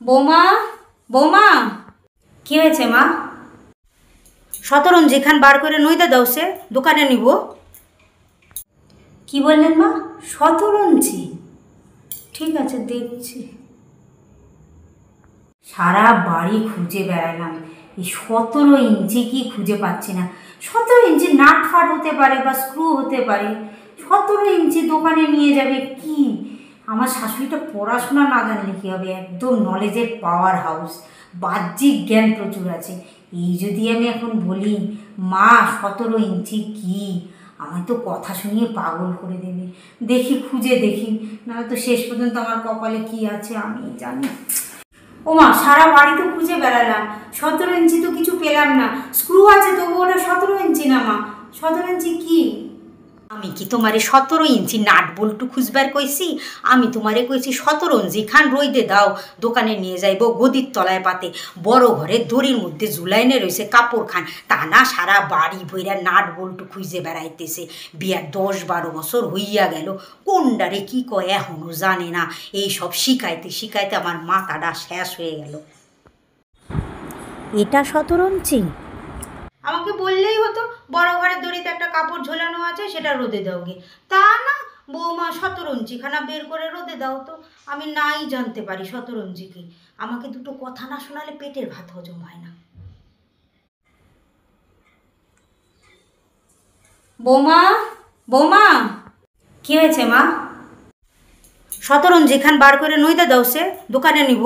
বৌমা, বৌমা, কি হয়েছে মা? শতরঞ্জি খান বার করে নইদা দাও, সে দোকানে নিব। কি বললেন মা? শতরঞ্জি? ঠিক আছে, দেখছি। সারা বাড়ি খুঁজে বেড়ালাম, এই 17 ইঞ্চি কি খুঁজে পাচ্ছি না। 17 ইঞ্চি নাট ফাট হতে পারে বা স্ক্রু হতে পারে, 17 ইঞ্চি দোকানে নিয়ে যাবে কি? আমার শাশুড়িটা পড়াশোনা না জানলে কী হবে, একদম নলেজের পাওয়ার হাউস, বাহ্যিক জ্ঞান প্রচুর আছে। এই যদি আমি এখন বলি মা 17 ইঞ্চি কি, আমার তো কথা শুনিয়ে পাগল করে দেবে। দেখি, খুঁজে দেখি, নাহলে তো শেষ পর্যন্ত আমার কপালে কি আছে আমি জানি। ও মা, সারা বাড়ি তো খুঁজে বেড়ালাম, 17 ইঞ্চি তো কিছু পেলাম না। স্ক্রু আছে তবু ওটা 17 ইঞ্চি না মা। 17 ইঞ্চি কি? আমি কি তোমারে 17 ইঞ্চি নাট বল্টু খুঁজবার কইছি? আমি তোমারে কইছি 17 ইঞ্চি খান রইদে দাও, দোকানে নিয়ে যাইব গদির তলায় পাতে, বড় ঘরের দড়ির মধ্যে ঝুলাইনে রয়েছে কাপড় খান। তা না, সারা বাড়ি ভইরা নাট বল্টু খুঁজে বেড়াইতেছে। বিয়ার 10-12 বছর হইয়া গেল, কোনডারে কি কয় এখনো জানে না। এই সব শিখাইতে শিখাইতে আমার মাথাটা শেষ হয়ে গেল। এটা 17 ইঞ্চি? আমাকে বললেই হতো বড় ঘরের দড়িতে একটা কাপড় ঝোলানো আছে, সেটা রোদে দাও গে। তা না, বৌমা 17 ইঞ্চি খানা বের করে রোদে দাও তো। আমি নাই জানতে পারি 17 ইঞ্চি কি। আমাকে দুটো কথা না শোনালে পেটের ভাত হজম হয় না। বৌমা, বৌমা, কি হয়েছে মা? 17 ইঞ্চি খান বার করে নইদা দাও, সে দোকানে নিব।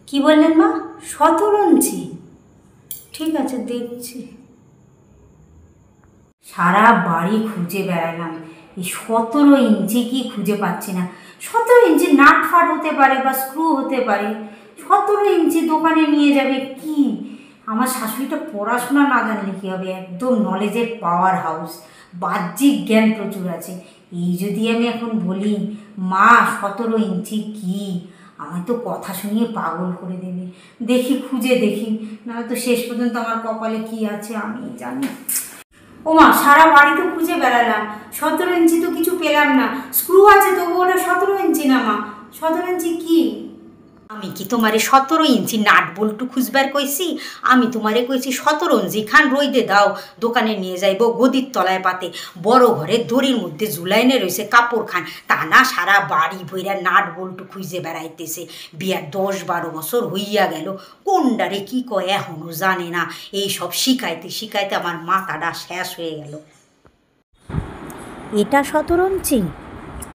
কি বললেন মা? 17 ইঞ্চি? ঠিক আছে, দেখছি। সারা বাড়ি খুঁজে বেড়ালাম, এই 17 ইঞ্চি কি খুঁজে পাচ্ছি না। 17 ইঞ্চি নাট ফাট হতে পারে বা স্ক্রু হতে পারে, 17 ইঞ্চি দোকানে নিয়ে যাবে কি? আমার শাশুড়িটা পড়াশোনা না জানলে কী হবে, একদম নলেজের পাওয়ার হাউস, বাহ্যিক জ্ঞান প্রচুর আছে। এই যদি আমি এখন বলি মা 17 ইঞ্চি কি, আমার তো কথা শুনিয়ে পাগল করে দেবে। দেখি, খুঁজে দেখি, নাহলে তো শেষ পর্যন্ত আমার কপালে কি আছে আমি জানি। ও মা, সারা বাড়ি তো খুঁজে বেড়ালাম, 17 ইঞ্চি তো কিছু পেলাম না। স্ক্রু আছে তবু ওটা 17 ইঞ্চি না মা। 17 ইঞ্চি কি? আমি কি তোমারে 17 ইঞ্চি নাট বল্টু খুঁজবার কইছি? আমি তোমারে কইছি 17 ইঞ্চি খান রইদে দাও, দোকানে নিয়ে যাইব গদির তলায় পাতে, বড় ঘরের দড়ির মধ্যে ঝুলাইনে রয়েছে কাপড় খান। তা না, সারা বাড়ি ভইরা নাট বল্টু খুঁজে বেড়াইতেছে। বিয়ার 10-12 বছর হইয়া গেল, কোনডারে কি কয় এখনো জানে না। এই সব শিখাইতে শিখাইতে আমার মাথাটা শেষ হয়ে গেল। এটা 17 ইঞ্চি?